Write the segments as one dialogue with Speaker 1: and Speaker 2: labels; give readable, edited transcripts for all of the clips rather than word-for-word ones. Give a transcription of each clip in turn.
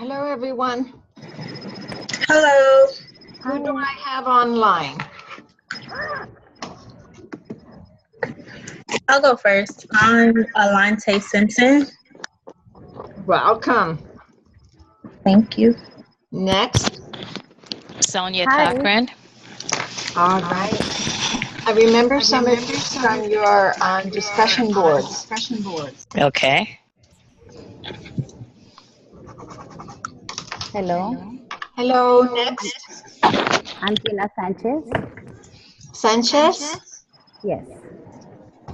Speaker 1: Hello, everyone.
Speaker 2: Hello.
Speaker 1: Who do I have online?
Speaker 2: I'll go first. I'm Alante Simpson.
Speaker 1: Welcome.
Speaker 2: Thank you.
Speaker 1: Next.
Speaker 3: Sonia Cochran.
Speaker 1: All right. I remember some of you from your discussion boards.
Speaker 3: Okay.
Speaker 4: Hello,
Speaker 1: Hello, next.
Speaker 4: I'm Tina Sanchez.
Speaker 1: Sanchez?
Speaker 4: Yes.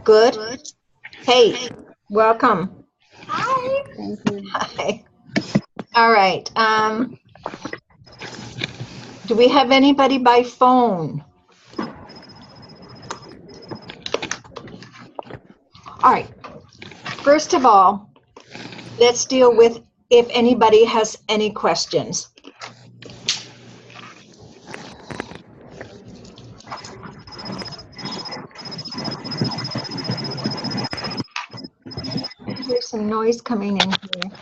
Speaker 1: Good. Hey, welcome.
Speaker 4: Thank you.
Speaker 1: Hi. All right. Do we have anybody by phone? All right. First of all, let's deal with if anybody has any questions. There's some noise coming in here.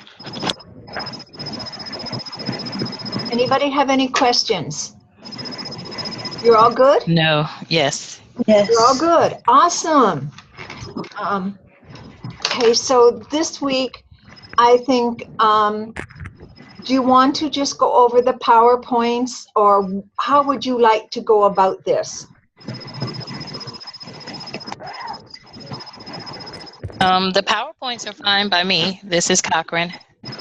Speaker 1: Anybody have any questions? You're all good?
Speaker 3: No. Yes.
Speaker 2: Yes.
Speaker 1: You're all good. Awesome. Okay, so this week, I think, do you want to just go over the PowerPoints, or how would you like to go about this?
Speaker 3: The PowerPoints are fine by me. This is Cochran.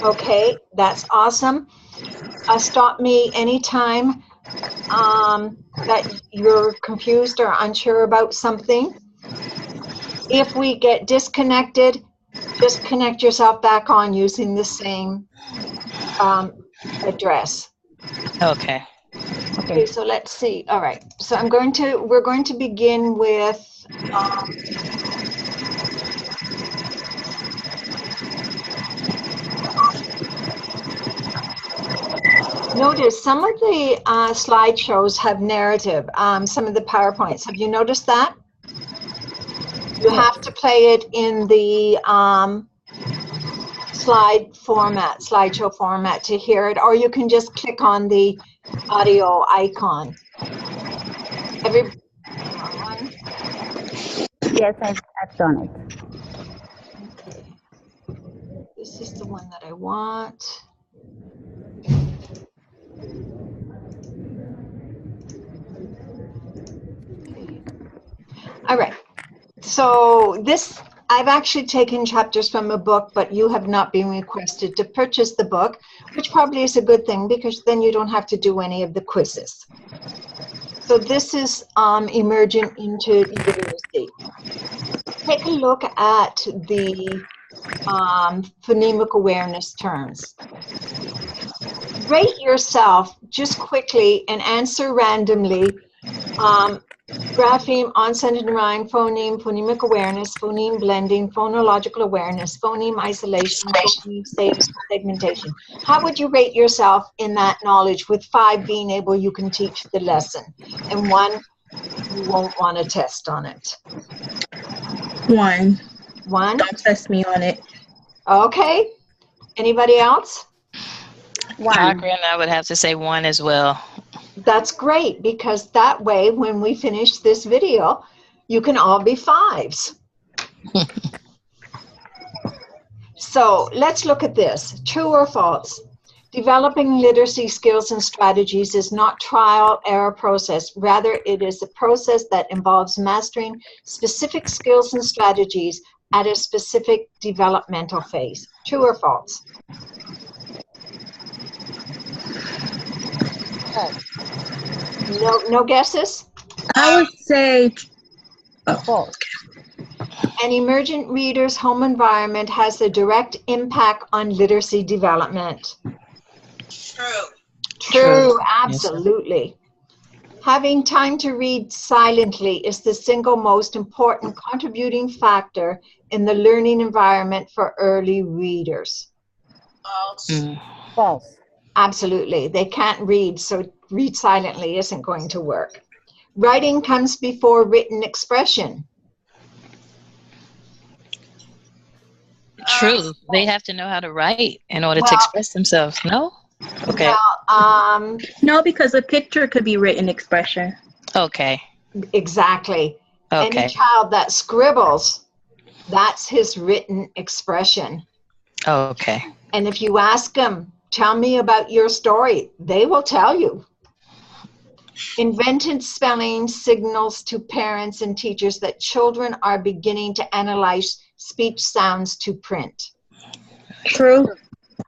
Speaker 1: Okay, that's awesome. Stop me anytime that you're confused or unsure about something. If we get disconnected, just connect yourself back on using the same address.
Speaker 3: Okay.
Speaker 1: Okay, so let's see. All right, so we're going to begin with notice some of the slideshows have narrative, some of the PowerPoints. Have you noticed that? You have to play it in the slideshow format to hear it, or you can just click on the audio icon.
Speaker 4: Yes, I've done it.
Speaker 1: Okay. This is the one that I want. Okay. All right. So this, I've actually taken chapters from a book, but you have not been requested to purchase the book, which probably is a good thing because then you don't have to do any of the quizzes. So this is Emergent into Literacy. Take a look at the phonemic awareness terms. Rate yourself just quickly and answer randomly. Grapheme, onset and rhyme, phoneme, phonemic awareness, phoneme blending, phonological awareness, phoneme isolation, phoneme segmentation. How would you rate yourself in that knowledge, with 5 being able you can teach the lesson and 1 you won't want to test on it?
Speaker 2: 1.
Speaker 1: 1?
Speaker 2: Don't test me on it.
Speaker 1: Okay. Anybody else?
Speaker 4: 1.
Speaker 3: Cochran, I would have to say 1 as well.
Speaker 1: That's great, because that way when we finish this video, you can all be 5s. So let's look at this. True or false? Developing literacy skills and strategies is not trial error process. Rather, it is a process that involves mastering specific skills and strategies at a specific developmental phase. True or false? No guesses?
Speaker 2: I would say
Speaker 4: False.
Speaker 1: An emergent reader's home environment has a direct impact on literacy development.
Speaker 2: true.
Speaker 1: True, absolutely. Having time to read silently is the single most important contributing factor in the learning environment for early readers.
Speaker 4: False.
Speaker 1: Absolutely. They can't read, so read silently isn't going to work. Writing comes before written expression.
Speaker 3: True. They have to know how to write in order to
Speaker 1: Well-
Speaker 3: express themselves. No? Okay.
Speaker 1: Well,
Speaker 2: No, because a picture could be written expression.
Speaker 3: Okay.
Speaker 1: exactly. Any
Speaker 3: Okay.
Speaker 1: child that scribbles, that's his written expression.
Speaker 3: Okay.
Speaker 1: And if you ask them, tell me about your story, they will tell you. Invented spelling signals to parents and teachers that children are beginning to analyze speech sounds to print.
Speaker 2: True.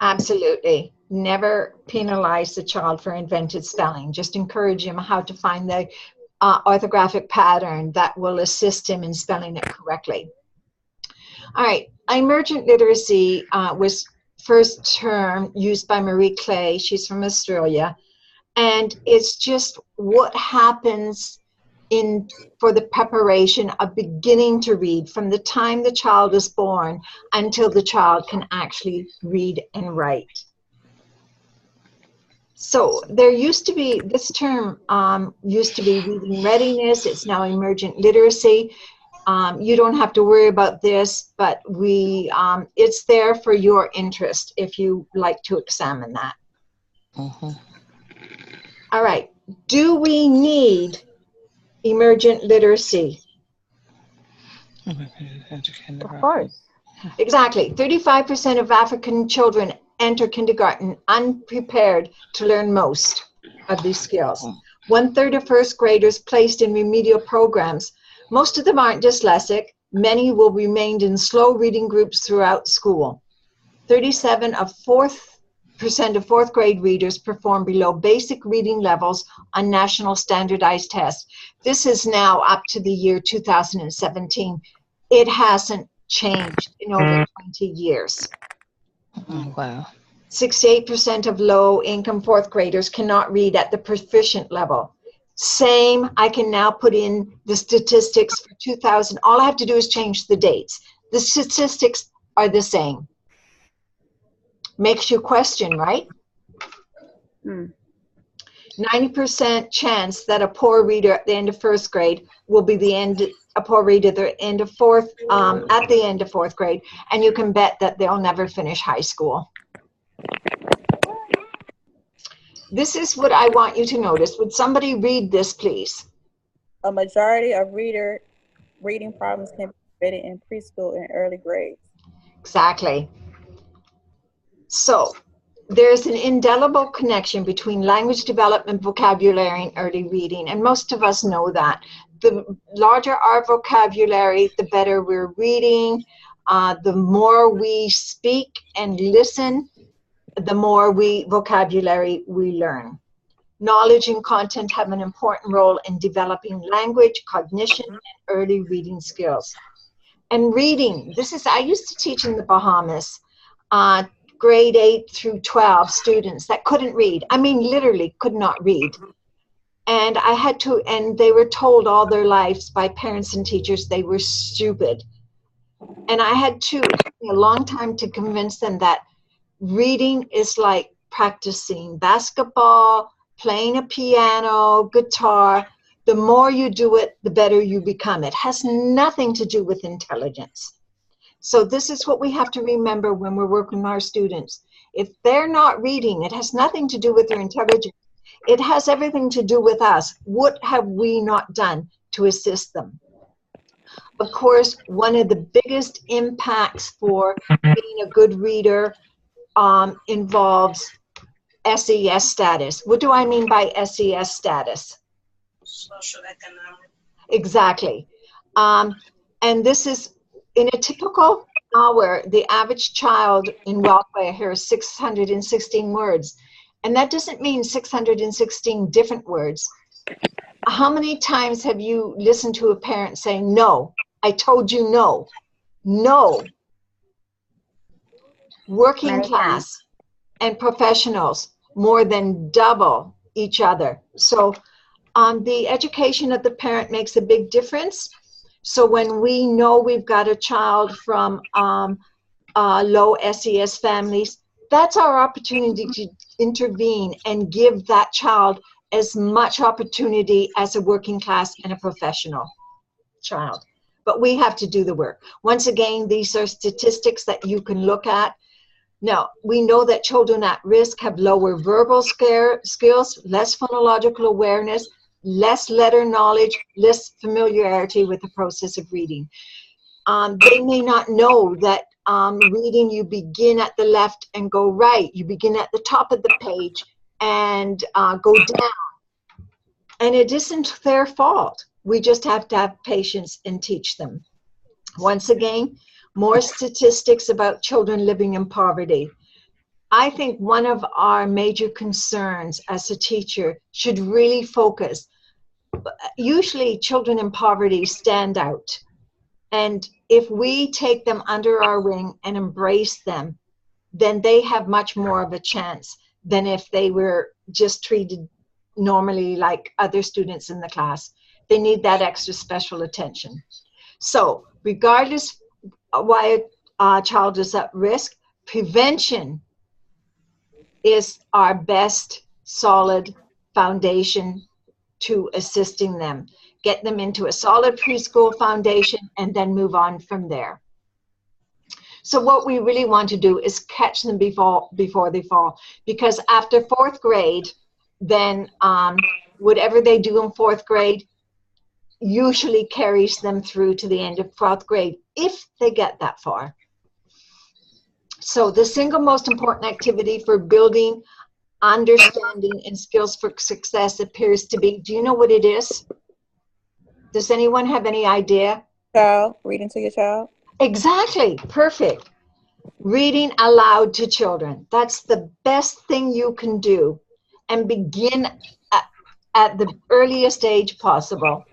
Speaker 1: Absolutely. Never penalize the child for invented spelling. Just encourage him how to find the orthographic pattern that will assist him in spelling it correctly. All right. Emergent literacy was first term used by Marie Clay. She's from Australia. And it's just what happens for the preparation of beginning to read from the time the child is born until the child can actually read and write. So there used to be, this term used to be reading readiness. It's now emergent literacy. You don't have to worry about this, but it's there for your interest if you like to examine that.
Speaker 3: Mhm.
Speaker 1: All right. Do we need emergent literacy?
Speaker 4: Of course.
Speaker 1: Exactly. 35% of African children enter kindergarten unprepared to learn most of these skills. 1/3 of first graders placed in remedial programs. Most of them aren't dyslexic. Many will remain in slow reading groups throughout school. 37% of fourth grade readers perform below basic reading levels on national standardized tests. This is now up to the year 2017. It hasn't changed in over 20 years.
Speaker 3: Oh, wow.
Speaker 1: 68% of low-income fourth graders cannot read at the proficient level. Same, I can now put in the statistics for 2000. All I have to do is change the dates. The statistics are the same. Makes you question, right? 90% chance that a poor reader at the end of first grade will be a poor reader at the end of fourth grade, and you can bet that they'll never finish high school. This is what I want you to notice. Would somebody read this, please?
Speaker 5: A majority of reading problems can be prevented in preschool and early grades.
Speaker 1: Exactly. So there's an indelible connection between language development, vocabulary, and early reading, and most of us know that. The larger our vocabulary, the better we're reading. The more we speak and listen, the more vocabulary we learn. Knowledge and content have an important role in developing language, cognition, and early reading skills. And reading, I used to teach in the Bahamas, grade 8 through 12 students that couldn't read. I mean, literally could not read. And and they were told all their lives by parents and teachers they were stupid. And I had to, it took me a long time to convince them that reading is like practicing basketball, playing a piano, guitar. The more you do it, the better you become. It has nothing to do with intelligence. So this is what we have to remember when we're working with our students. If they're not reading, it has nothing to do with their intelligence. It has everything to do with us. What have we not done to assist them? Of course, one of the biggest impacts for being a good reader involves SES status. What do I mean by SES status?
Speaker 2: Social economic.
Speaker 1: Exactly. And this is in a typical hour, the average child in welfare hears 616 words. And that doesn't mean 616 different words. How many times have you listened to a parent say, no, I told you no, no? Working
Speaker 4: Many
Speaker 1: class and professionals more than double each other. So the education of the parent makes a big difference. So when we know we've got a child from low SES families, that's our opportunity to intervene and give that child as much opportunity as a working class and a professional child. but we have to do the work. Once again, these are statistics that you can look at. Now, we know that children at risk have lower verbal skills, less phonological awareness, less letter knowledge, less familiarity with the process of reading. They may not know that reading, you begin at the left and go right. You begin at the top of the page and go down. And it isn't their fault. We just have to have patience and teach them. Once again, more statistics about children living in poverty. I think one of our major concerns as a teacher should really focus. Usually children in poverty stand out. And if we take them under our wing and embrace them, then they have much more of a chance than if they were just treated normally like other students in the class. They need that extra special attention. So regardless why a child is at risk, prevention is our best solid foundation to assisting them. Get them into a solid preschool foundation and then move on from there. So what we really want to do is catch them before they fall, because after 4th grade, then whatever they do in 4th grade usually carries them through to the end of 12th grade, if they get that far. So the single most important activity for building understanding and skills for success appears to be, do you know what it is? Does anyone have any idea?
Speaker 5: Child, reading to your child.
Speaker 1: Exactly, perfect. Reading aloud to children. That's the best thing you can do, and begin at the earliest age possible.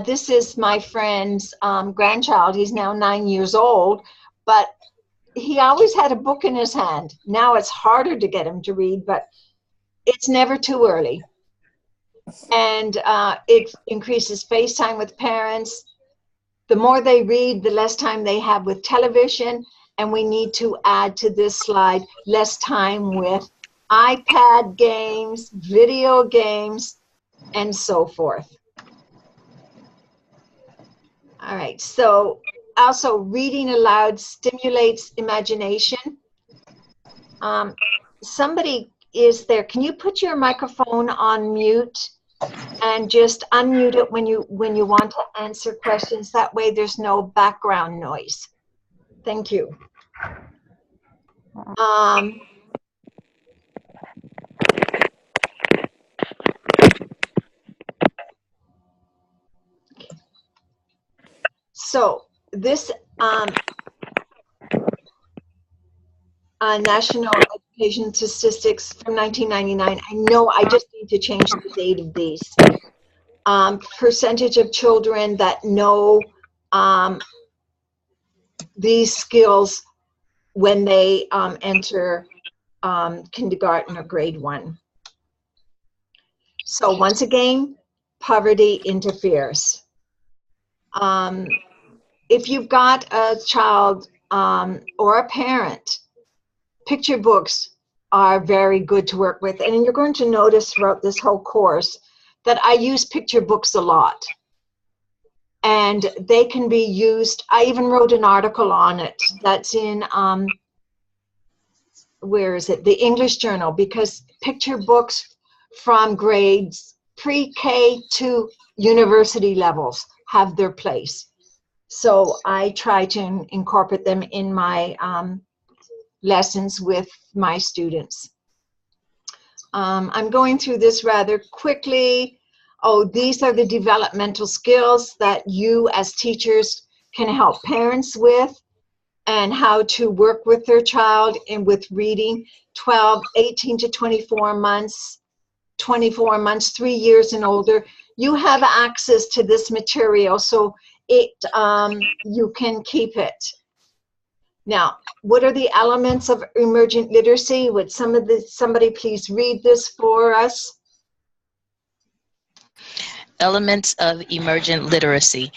Speaker 1: This is my friend's grandchild. He's now 9 years old, but he always had a book in his hand. Now it's harder to get him to read, but it's never too early. And it increases face time with parents. The more they read, the less time they have with television. And we need to add to this slide less time with iPad games, video games, and so forth. All right, so also reading aloud stimulates imagination. Somebody is there. Can you put your microphone on mute and just unmute it when you want to answer questions? That way there's no background noise. Thank you. So this National Education Statistics from 1999, I know I just need to change the date of these. Percentage of children that know these skills when they enter kindergarten or grade 1. So once again, poverty interferes. If you've got a child or a parent, picture books are very good to work with. And you're going to notice throughout this whole course that I use picture books a lot. And they can be used, I even wrote an article on it that's in, where is it? The English Journal, because picture books from grades pre-K to university levels have their place. So I try to incorporate them in my lessons with my students. I'm going through this rather quickly. Oh, these are the developmental skills that you as teachers can help parents with, and how to work with their child and with reading. 18 to 24 months, 24 months, 3 years and older. You have access to this material, so you can keep it. Now, what are the elements of emergent literacy? Would somebody please read this for us?
Speaker 3: Elements of emergent literacy.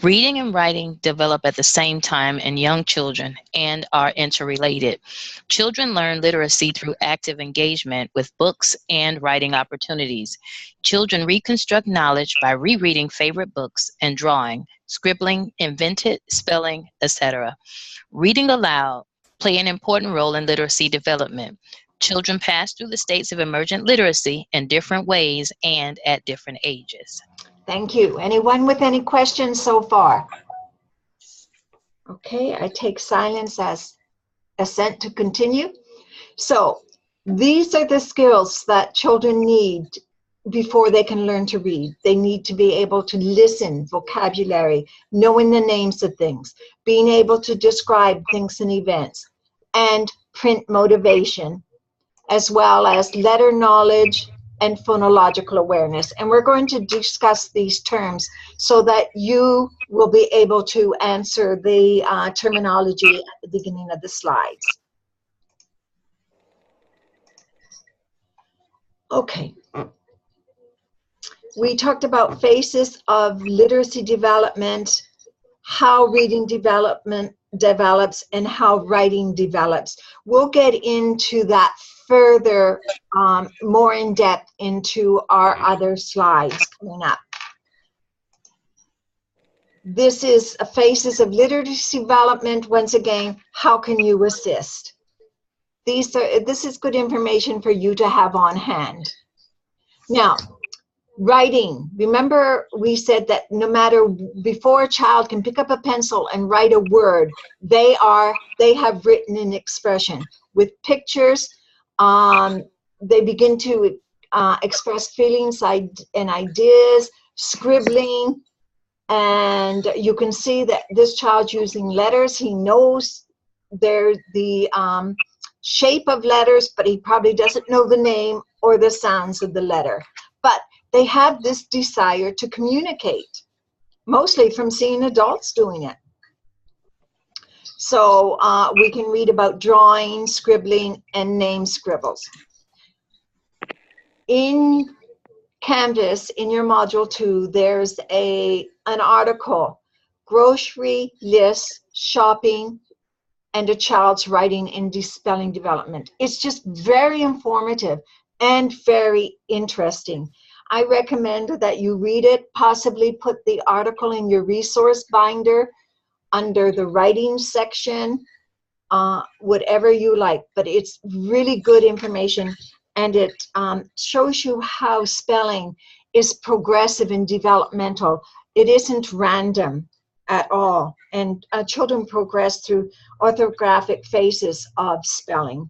Speaker 3: Reading and writing develop at the same time in young children and are interrelated. Children learn literacy through active engagement with books and writing opportunities. Children reconstruct knowledge by rereading favorite books and drawing, scribbling, invented, spelling, etc. Reading aloud play an important role in literacy development. Children pass through the states of emergent literacy in different ways and at different ages.
Speaker 1: Thank you. Anyone with any questions so far? Okay, I take silence as assent to continue. So these are the skills that children need before they can learn to read. They need to be able to listen, vocabulary, knowing the names of things, being able to describe things and events, and print motivation, as well as letter knowledge and phonological awareness. And we're going to discuss these terms so that you will be able to answer the terminology at the beginning of the slides. Okay. We talked about phases of literacy development, how reading development develops, and how writing develops. We'll get into that further, more in depth into our other slides coming up. This is phases of literacy development. Once again, how can you assist? This is good information for you to have on hand. Now, writing. Remember we said that no matter, before a child can pick up a pencil and write a word, they have written an expression. With pictures, they begin to express feelings and ideas, scribbling, and you can see that this child's using letters. He knows they're the shape of letters, but he probably doesn't know the name or the sounds of the letter. But they have this desire to communicate, mostly from seeing adults doing it. So we can read about drawing, scribbling, and name scribbles. In Canvas, in your module 2, there's an article, Grocery Lists, Shopping, and a Child's Writing and Spelling Development. It's just very informative and very interesting. I recommend that you read it, possibly put the article in your resource binder under the writing section, whatever you like. But it's really good information, and it shows you how spelling is progressive and developmental. It isn't random at all, and children progress through orthographic phases of spelling.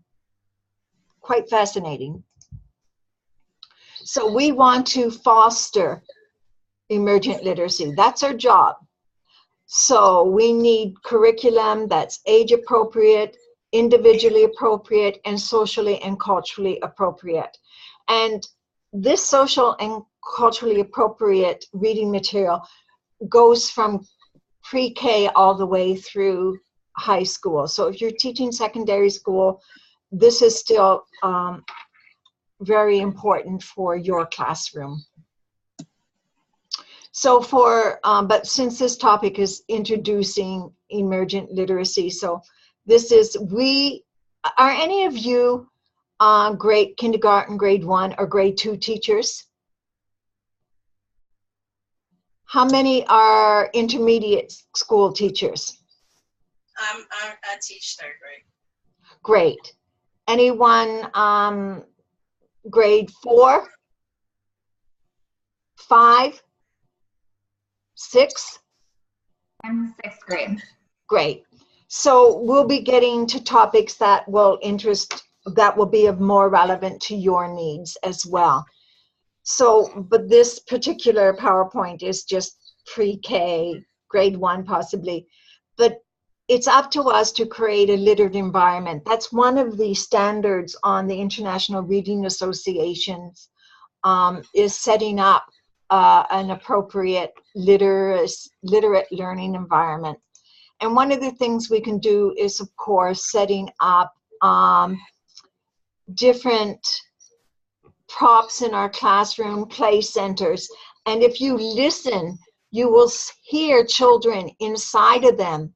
Speaker 1: Quite fascinating. So we want to foster emergent literacy. That's our job. So we need curriculum that's age appropriate, individually appropriate, and socially and culturally appropriate. And this social and culturally appropriate reading material goes from pre-K all the way through high school. So if you're teaching secondary school, this is still very important for your classroom. So but since this topic is introducing emergent literacy, so this is, are any of you grade kindergarten, grade 1, or grade 2 teachers? How many are intermediate school teachers?
Speaker 2: I teach 3rd grade.
Speaker 1: Great. Anyone grade 4, 5, 6?
Speaker 6: I'm 6th grade.
Speaker 1: Great. So we'll be getting to topics that will be of more relevant to your needs as well. So, but this particular PowerPoint is just pre-K, grade 1 possibly, but it's up to us to create a littered environment. That's one of the standards on the International Reading Association's is setting up an appropriate literate learning environment. And one of the things we can do is, of course, setting up different props in our classroom, play centers, And if you listen, you will hear children inside of them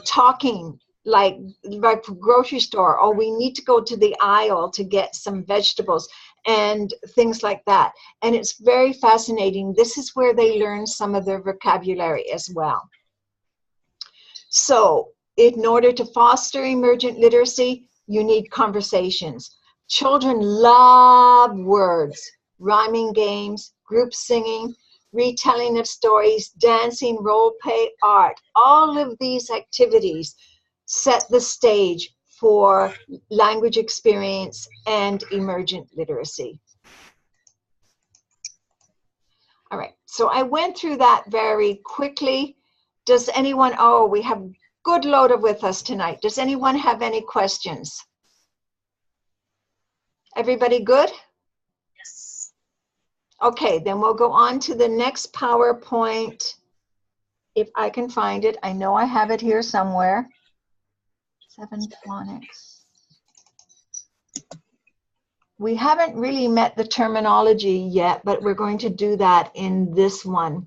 Speaker 1: talking like grocery store, or we need to go to the aisle to get some vegetables and things like that. And it's very fascinating. This is where they learn some of their vocabulary as well. So in order to foster emergent literacy, you need conversations. Children love words, rhyming games, group singing, retelling of stories, dancing, role play, art. All of these activities set the stage for language experience and emergent literacy. All right, so I went through that very quickly. Does anyone, oh, we have a good load of with us tonight. Does anyone have any questions? Everybody good?
Speaker 2: Yes.
Speaker 1: Okay, then we'll go on to the next PowerPoint. If I can find it, I know I have it here somewhere. 7 phonics. We haven't really met the terminology yet, but we're going to do that in this one.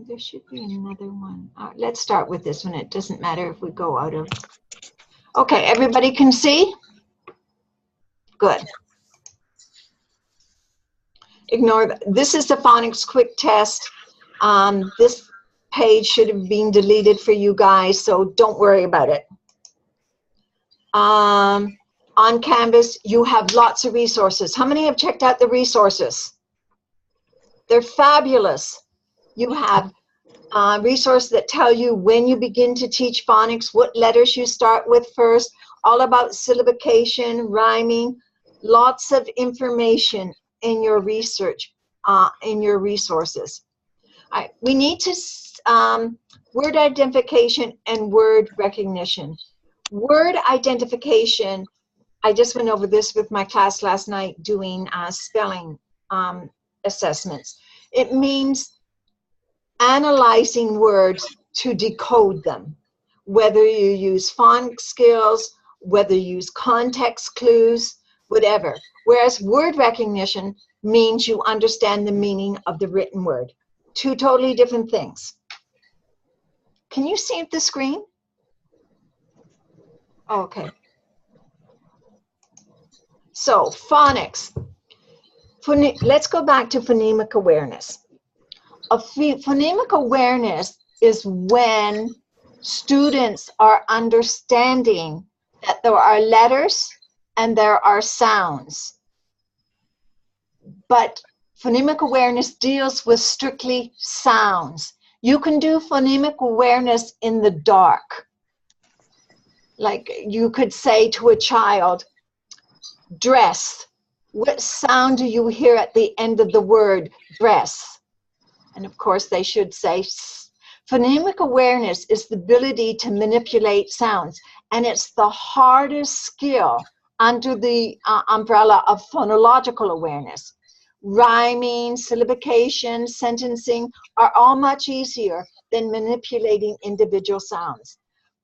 Speaker 1: There should be another one. Let's start with this one. It doesn't matter if we go out of. Okay, everybody can see? Good. Ignore that. This is the phonics quick test. This page should have been deleted for you guys, so don't worry about it. On Canvas, you have lots of resources. How many have checked out the resources? They're fabulous. You have resources that tell you when you begin to teach phonics, what letters you start with first, all about syllabication, rhyming, lots of information in your research, in your resources. All right, we need to, word identification and word recognition. Word identification, I just went over this with my class last night doing spelling assessments. It means analyzing words to decode them, whether you use phonics skills, whether you use context clues, whatever. Whereas word recognition means you understand the meaning of the written word. Two totally different things. Can you see the screen? Okay. So phonics. Let's go back to phonemic awareness. Phonemic awareness is when students are understanding that there are letters and there are sounds. But phonemic awareness deals with strictly sounds. You can do phonemic awareness in the dark. Like you could say to a child, dress. What sound do you hear at the end of the word dress? And of course they should say, phonemic awareness is the ability to manipulate sounds. And it's the hardest skill under the umbrella of phonological awareness. Rhyming, syllabication, sentencing are all much easier than manipulating individual sounds.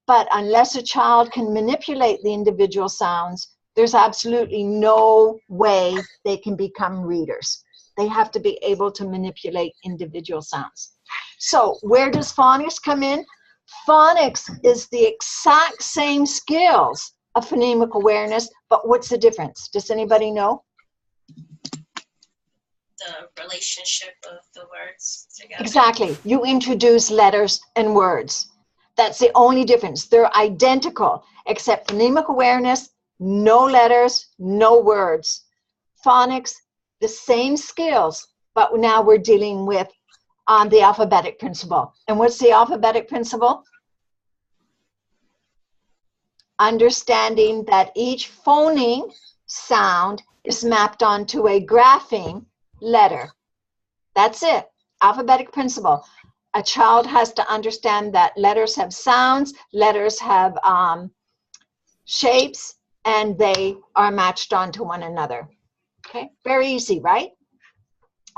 Speaker 1: But unless a child can manipulate the individual sounds, there's absolutely no way they can become readers. They have to be able to manipulate individual sounds. So where does phonics come in? Phonics is the exact same skills of phonemic awareness, but what's the difference? Does anybody know?
Speaker 2: The relationship of the words together.
Speaker 1: Exactly. You introduce letters and words. That's the only difference. They're identical, except phonemic awareness, no letters, no words. Phonics, the same skills, but now we're dealing with the alphabetic principle. And what's the alphabetic principle? Understanding that each phoneme sound is mapped onto a grapheme letter. That's it. Alphabetic principle. A child has to understand that letters have sounds, letters have shapes, and they are matched onto one another. Okay, very easy, right?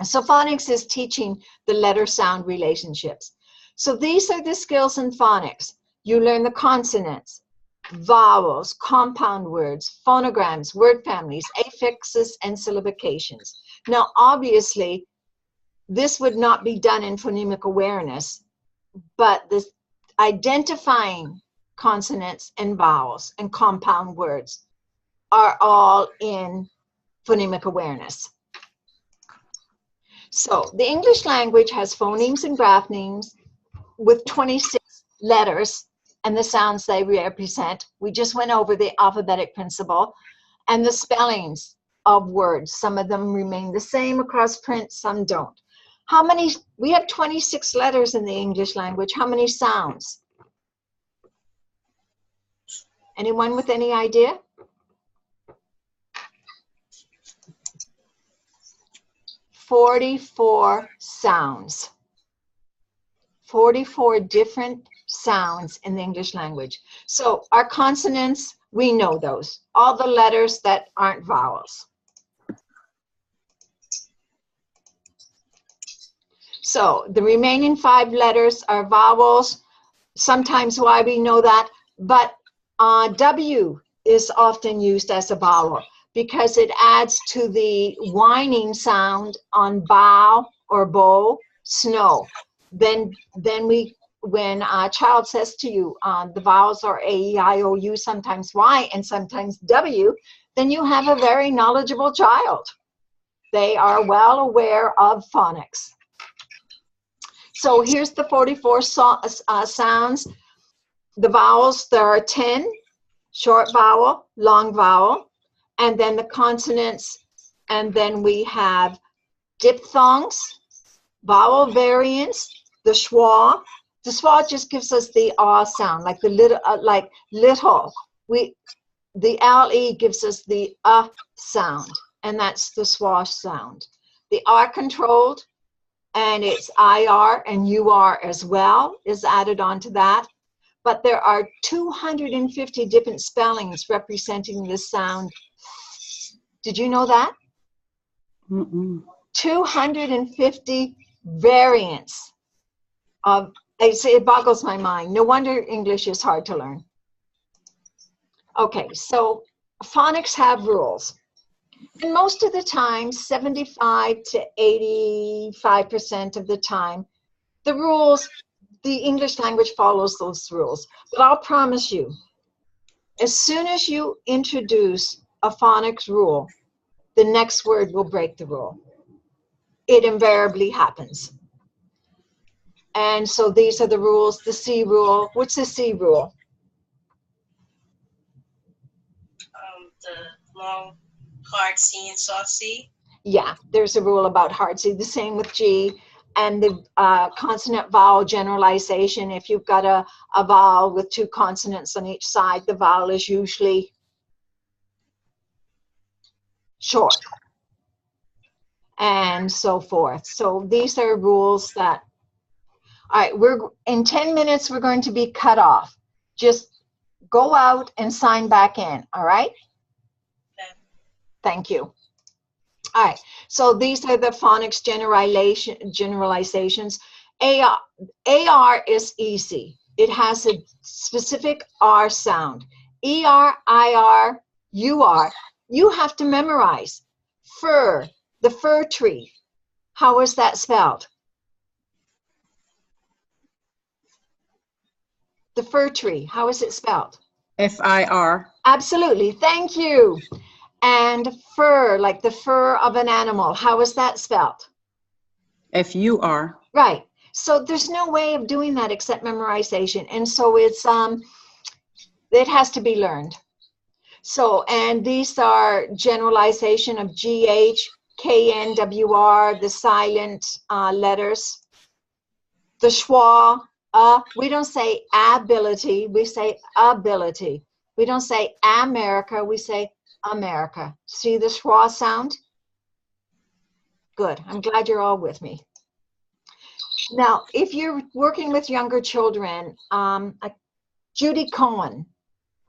Speaker 1: So phonics is teaching the letter-sound relationships. So these are the skills in phonics. You learn the consonants, vowels, compound words, phonograms, word families, affixes, and syllabications. Now, obviously, this would not be done in phonemic awareness, but this identifying consonants and vowels and compound words are all in phonemic awareness. So the English language has phonemes and graphemes with 26 letters and the sounds they represent. We just went over the alphabetic principle and the spellings of words. Some of them remain the same across print, some don't. How many? We have 26 letters in the English language. How many sounds? Anyone with any idea? 44 sounds. 44 different sounds in the English language. So our consonants, we know those. All the letters that aren't vowels. So the remaining 5 letters are vowels. Sometimes why we know that, but W is often used as a vowel because it adds to the whining sound on bow or bow, snow. Then when a child says to you, the vowels are A, E, I, O, U, sometimes Y, and sometimes W, then you have a very knowledgeable child. They are well aware of phonics. So here's the 44 sounds. The vowels, there are 10, short vowel, long vowel, and then the consonants, and then we have diphthongs, vowel variants, the schwa. The schwa just gives us the ah sound, like the little, like little. The LE gives us the sound, and that's the schwa sound. The R controlled, and it's IR and UR as well is added onto that. But there are 250 different spellings representing this sound. Did you know that? 250 variants of, it boggles my mind. No wonder English is hard to learn. Okay, so phonics have rules. And most of the time, 75 to 85% of the time, the rules, the English language follows those rules. But I'll promise you, as soon as you introduce a phonics rule, the next word will break the rule. It invariably happens. And so these are the rules. The C rule. What's the C rule?
Speaker 2: The long, hard C and soft C.
Speaker 1: Yeah, there's a rule about hard C. The same with G. And the consonant vowel generalization. If you've got a vowel with 2 consonants on each side, the vowel is usually short. And so forth. So these are rules that, all right, in 10 minutes, we're going to be cut off. Just go out and sign back in, all right?
Speaker 2: Okay.
Speaker 1: Thank you. All right, so these are the phonics generalizations. AR is easy. It has a specific R sound. ER, IR, UR. You have to memorize. Fir, the fir tree. How is that spelled? The fir tree, how is it spelled?
Speaker 5: FIR.
Speaker 1: Absolutely, thank you. And fur, like the fur of an animal, how is that spelled?
Speaker 5: FUR.
Speaker 1: Right. So there's no way of doing that except memorization. And so it's it has to be learned. So, and these are generalization of GH, KN, WR, the silent letters. The schwa, we don't say ability, we say ability. We don't say America, we say America. See the schwa sound? Good. I'm glad you're all with me. Now, if you're working with younger children, Judy Cohen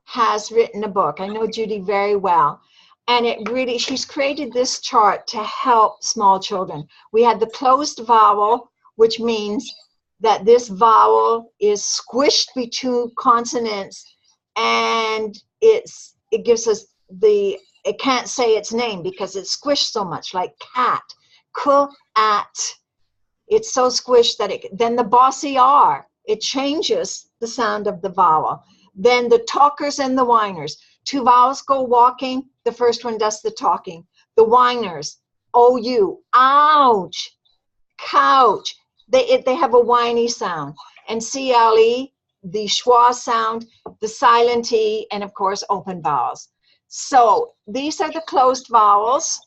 Speaker 1: has written a book. I know Judy very well. And it really, she's created this chart to help small children. We had the closed vowel, which means that this vowel is squished between consonants and it gives us it can't say its name because it's squished so much, like cat, at. It's so squished that then the bossy R, it changes the sound of the vowel. Then the talkers and the whiners. 2 vowels go walking, the first one does the talking. The whiners, O-U, ouch, couch. They have a whiny sound. And C-L-E, the schwa sound, the silent E, and of course open vowels. So these are the closed vowels.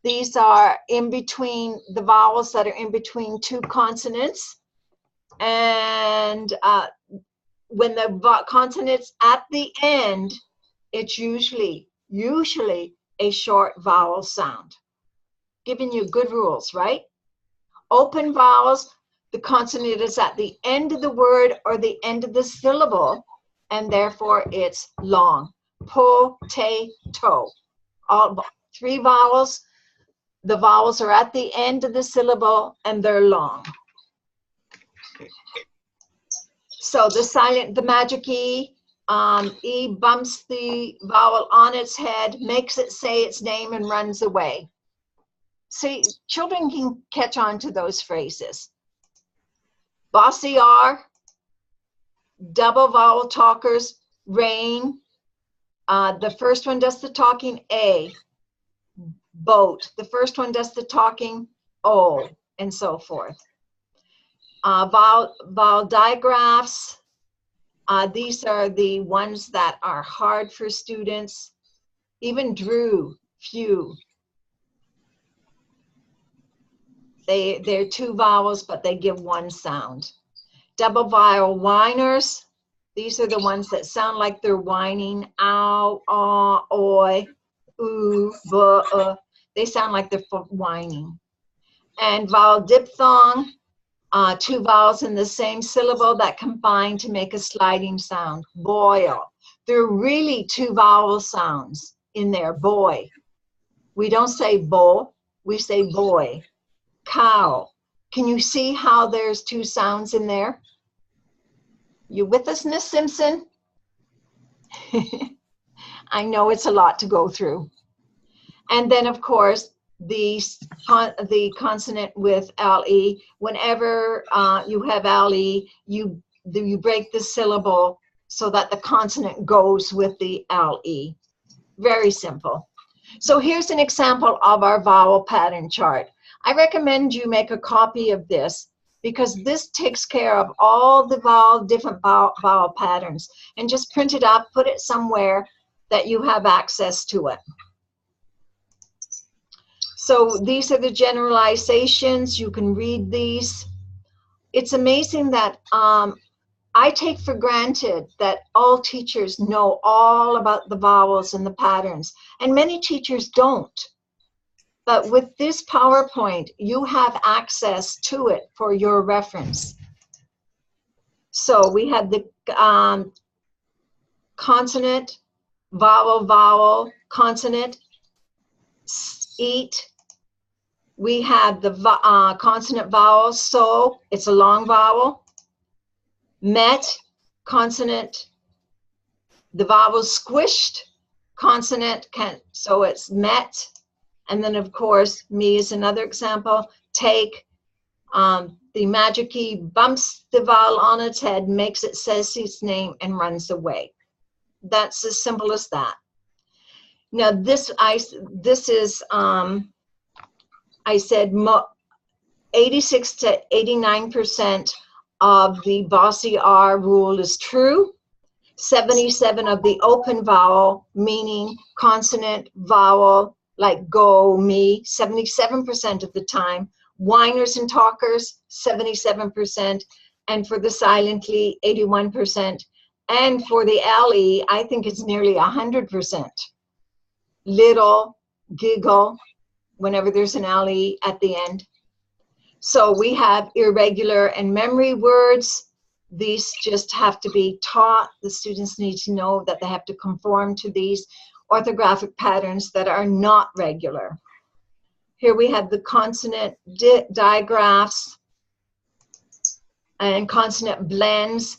Speaker 1: These are in between the vowels that are in between 2 consonants. And when the consonant's at the end, it's usually a short vowel sound. Giving you good rules, right? Open vowels, the consonant is at the end of the word or the end of the syllable, and therefore it's long. Po-te-to. All 3 vowels. The vowels are at the end of the syllable and they're long. So the magic E, E bumps the vowel on its head, makes it say its name and runs away. See, children can catch on to those phrases. Bossy R, double vowel talkers, rain. The first one does the talking, A. Boat. The first one does the talking, O, and so forth. Vowel digraphs. These are the ones that are hard for students. Even drew, few. They're 2 vowels, but they give 1 sound. Double vowel whiners. These are the ones that sound like they're whining. Ow, aw, oi, ooh, buh, They sound like they're whining. And vowel diphthong, 2 vowels in the same syllable that combine to make a sliding sound. Boil. There are really 2 vowel sounds in there. Boy. We don't say bo, we say boy. Cow. Can you see how there's 2 sounds in there? You with us, Miss Simpson? I know it's a lot to go through. And then, of course, the consonant with LE. Whenever you have LE, you break the syllable so that the consonant goes with the LE. Very simple. So here's an example of our vowel pattern chart. I recommend you make a copy of this because this takes care of all the different vowel patterns. And just print it up, put it somewhere that you have access to it. So these are the generalizations. You can read these. It's amazing that I take for granted that all teachers know all about the vowels and the patterns, and many teachers don't. But with this PowerPoint, you have access to it for your reference. So we have the consonant, vowel, vowel, consonant, eat. We have the consonant vowel, so it's a long vowel. Met, consonant, the vowel squished, consonant, so it's met. And then, of course, me is another example. Take, the magic key bumps the vowel on its head, makes it says its name, and runs away. That's as simple as that. Now, this is, I said 86 to 89% of the bossy R rule is true. 77 of the open vowel, meaning consonant, vowel, like go, me, 77% of the time. Whiners and talkers, 77%. And for the silently, 81%. And for the LE, I think it's nearly 100%. Little, giggle, whenever there's an LE at the end. So we have irregular and memory words. These just have to be taught. The students need to know that they have to conform to these orthographic patterns that are not regular. Here we have the consonant digraphs and consonant blends.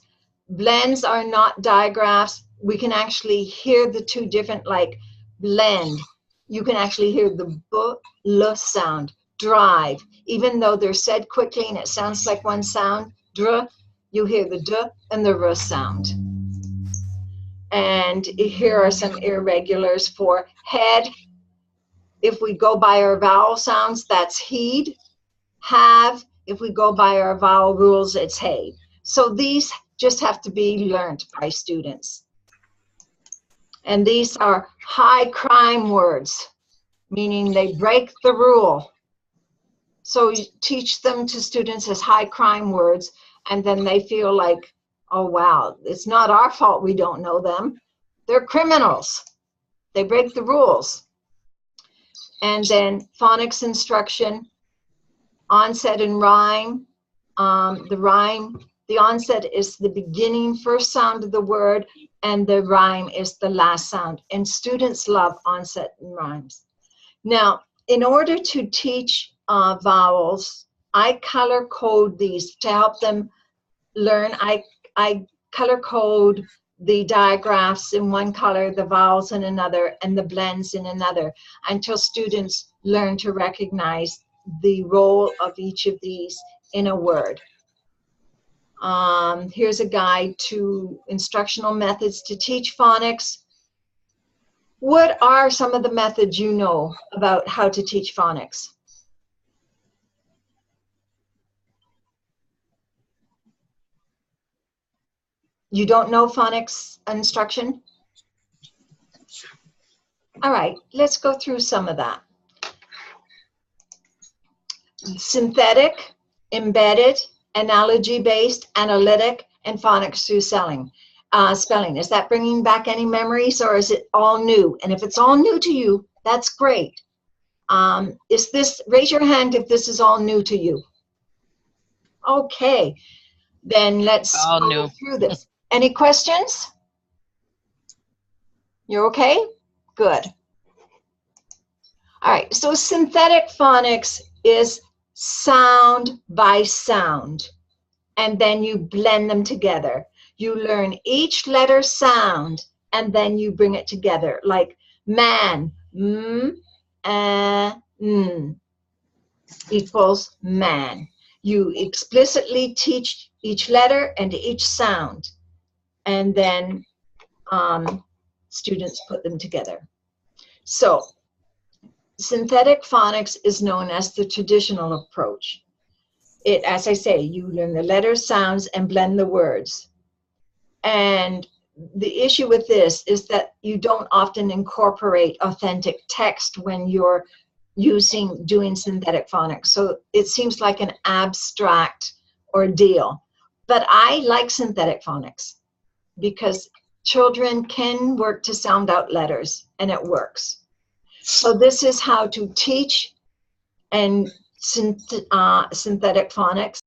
Speaker 1: Blends are not digraphs. We can actually hear the two different, like blend. You can actually hear the b-l sound. Drive, even though they're said quickly and it sounds like one sound, dr, you hear the d and the r sound. And here are some irregulars for head. If we go by our vowel sounds, that's heed. Have, if we go by our vowel rules, it's hey. So these just have to be learned by students. And these are high crime words, meaning they break the rule. So you teach them to students as high crime words, and then they feel like, oh wow, it's not our fault we don't know them. They're criminals. They break the rules. And then phonics instruction, onset and rhyme. The onset is the beginning first sound of the word, and the rhyme is the last sound. And students love onset and rhymes. Now, in order to teach vowels, I color code these to help them learn. I color code the digraphs in one color, the vowels in another, and the blends in another, until students learn to recognize the role of each of these in a word. Here's a guide to instructional methods to teach phonics. What are some of the methods you know about how to teach phonics? You don't know phonics instruction? All right, let's go through some of that. Synthetic, embedded, analogy-based, analytic, and phonics through spelling. Is that bringing back any memories, or is it all new? And if it's all new to you, that's great. Raise your hand if this is all new to you. Okay, then let's go through this. Any questions? You're okay? Good. All right, so synthetic phonics is sound by sound, and then you blend them together. You learn each letter sound, and then you bring it together, like man, equals man. You explicitly teach each letter and each sound, and then students put them together. So synthetic phonics is known as the traditional approach. As I say, you learn the letters, sounds, and blend the words. And the issue with this is that you don't often incorporate authentic text when you're doing synthetic phonics. So it seems like an abstract ordeal. But I like synthetic phonics because children can work to sound out letters, and it works. So this is how to teach and synthetic phonics.